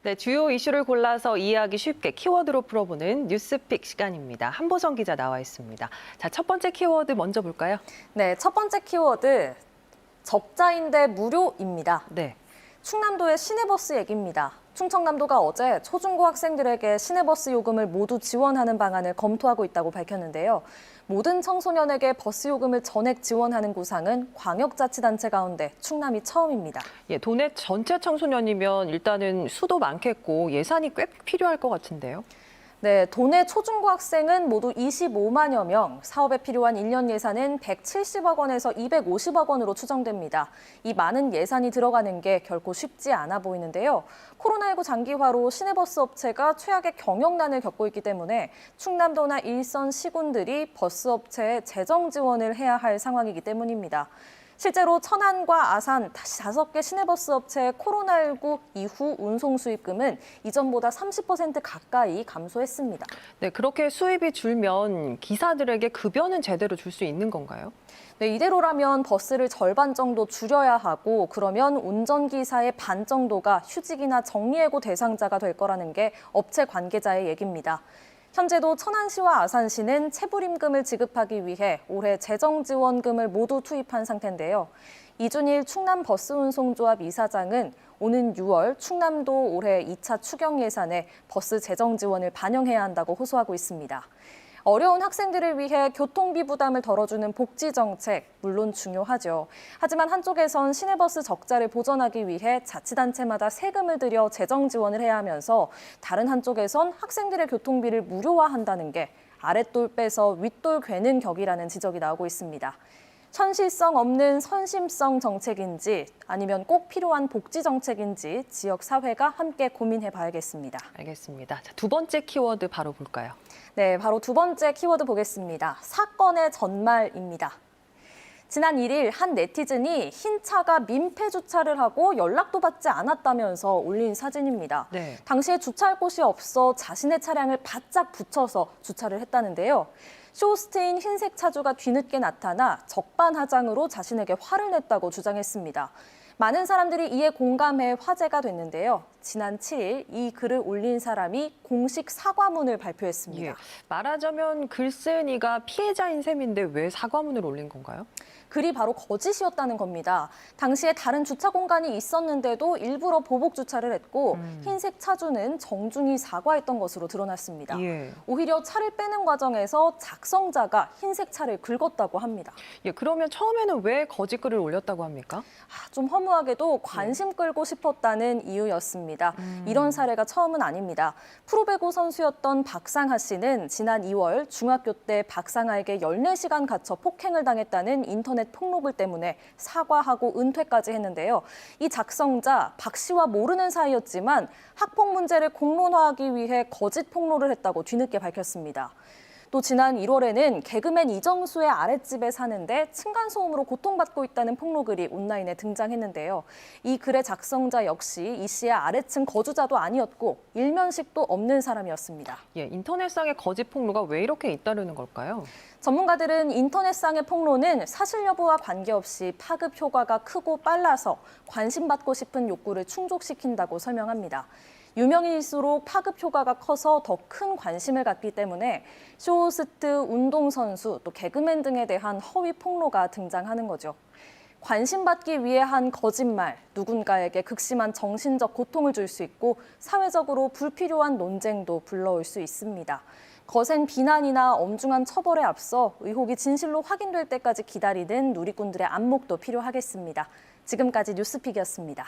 네, 주요 이슈를 골라서 이해하기 쉽게 키워드로 풀어보는 뉴스픽 시간입니다. 한보성 기자 나와 있습니다. 자, 첫 번째 키워드 먼저 볼까요? 네, 첫 번째 키워드 적자인데 무료입니다. 네. 충남도의 시내버스 얘기입니다. 충청남도가 어제 초중고 학생들에게 시내버스 요금을 모두 지원하는 방안을 검토하고 있다고 밝혔는데요. 모든 청소년에게 버스 요금을 전액 지원하는 구상은 광역자치단체 가운데 충남이 처음입니다. 예, 도내 전체 청소년이면 일단은 수도 많겠고 예산이 꽤 필요할 것 같은데요. 네, 도내 초중고 학생은 모두 25만여 명, 사업에 필요한 1년 예산은 170억 원에서 250억 원으로 추정됩니다. 이 많은 예산이 들어가는 게 결코 쉽지 않아 보이는데요. 코로나19 장기화로 시내버스 업체가 최악의 경영난을 겪고 있기 때문에 충남도나 일선 시군들이 버스 업체에 재정 지원을 해야 할 상황이기 때문입니다. 실제로 천안과 아산 다시 5개 시내버스 업체의 코로나19 이후 운송 수입금은 이전보다 30% 가까이 감소했습니다. 네, 그렇게 수입이 줄면 기사들에게 급여는 제대로 줄 수 있는 건가요? 네, 이대로라면 버스를 절반 정도 줄여야 하고 그러면 운전기사의 반 정도가 휴직이나 정리해고 대상자가 될 거라는 게 업체 관계자의 얘기입니다. 현재도 천안시와 아산시는 체불임금을 지급하기 위해 올해 재정지원금을 모두 투입한 상태인데요. 이준일 충남버스운송조합 이사장은 오는 6월 충남도 올해 2차 추경 예산에 버스 재정 지원을 반영해야 한다고 호소하고 있습니다. 어려운 학생들을 위해 교통비 부담을 덜어주는 복지 정책, 물론 중요하죠. 하지만 한쪽에선 시내버스 적자를 보전하기 위해 자치단체마다 세금을 들여 재정 지원을 해야 하면서 다른 한쪽에선 학생들의 교통비를 무료화한다는 게 아랫돌 빼서 윗돌 괴는 격이라는 지적이 나오고 있습니다. 현실성 없는 선심성 정책인지 아니면 꼭 필요한 복지 정책인지 지역 사회가 함께 고민해 봐야겠습니다. 알겠습니다. 자, 두 번째 키워드 바로 볼까요? 네, 바로 두 번째 키워드 보겠습니다. 사건의 전말입니다. 지난 1일 한 네티즌이 흰 차가 민폐 주차를 하고 연락도 받지 않았다면서 올린 사진입니다. 네. 당시에 주차할 곳이 없어 자신의 차량을 바짝 붙여서 주차를 했다는데요. 쇼스트인 흰색 차주가 뒤늦게 나타나 적반하장으로 자신에게 화를 냈다고 주장했습니다. 많은 사람들이 이에 공감해 화제가 됐는데요. 지난 7일 이 글을 올린 사람이 공식 사과문을 발표했습니다. 예, 말하자면 글쓴이가 피해자인 셈인데 왜 사과문을 올린 건가요? 글이 바로 거짓이었다는 겁니다. 당시에 다른 주차 공간이 있었는데도 일부러 보복 주차를 했고 흰색 차주는 정중히 사과했던 것으로 드러났습니다. 예. 오히려 차를 빼는 과정에서 작성자가 흰색 차를 긁었다고 합니다. 예, 그러면 처음에는 왜 거짓 글을 올렸다고 합니까? 좀 허무하게도 관심 끌고 싶었다는 이유였습니다. 이런 사례가 처음은 아닙니다. 프로배구 선수였던 박상하 씨는 지난 2월 중학교 때 박상하에게 14시간 갇혀 폭행을 당했다는 인터넷 폭로글 때문에 사과하고 은퇴까지 했는데요. 이 작성자 박 씨와 모르는 사이였지만 학폭 문제를 공론화하기 위해 거짓 폭로를 했다고 뒤늦게 밝혔습니다. 또 지난 1월에는 개그맨 이정수의 아랫집에 사는데 층간소음으로 고통받고 있다는 폭로글이 온라인에 등장했는데요. 이 글의 작성자 역시 이 씨의 아래층 거주자도 아니었고 일면식도 없는 사람이었습니다. 예, 인터넷상의 거짓 폭로가 왜 이렇게 잇따르는 걸까요? 전문가들은 인터넷상의 폭로는 사실 여부와 관계없이 파급 효과가 크고 빨라서 관심받고 싶은 욕구를 충족시킨다고 설명합니다. 유명인일수록 파급 효과가 커서 더 큰 관심을 갖기 때문에 쇼호스트, 운동선수, 또 개그맨 등에 대한 허위 폭로가 등장하는 거죠. 관심받기 위해 한 거짓말, 누군가에게 극심한 정신적 고통을 줄 수 있고 사회적으로 불필요한 논쟁도 불러올 수 있습니다. 거센 비난이나 엄중한 처벌에 앞서 의혹이 진실로 확인될 때까지 기다리는 누리꾼들의 안목도 필요하겠습니다. 지금까지 뉴스픽이었습니다.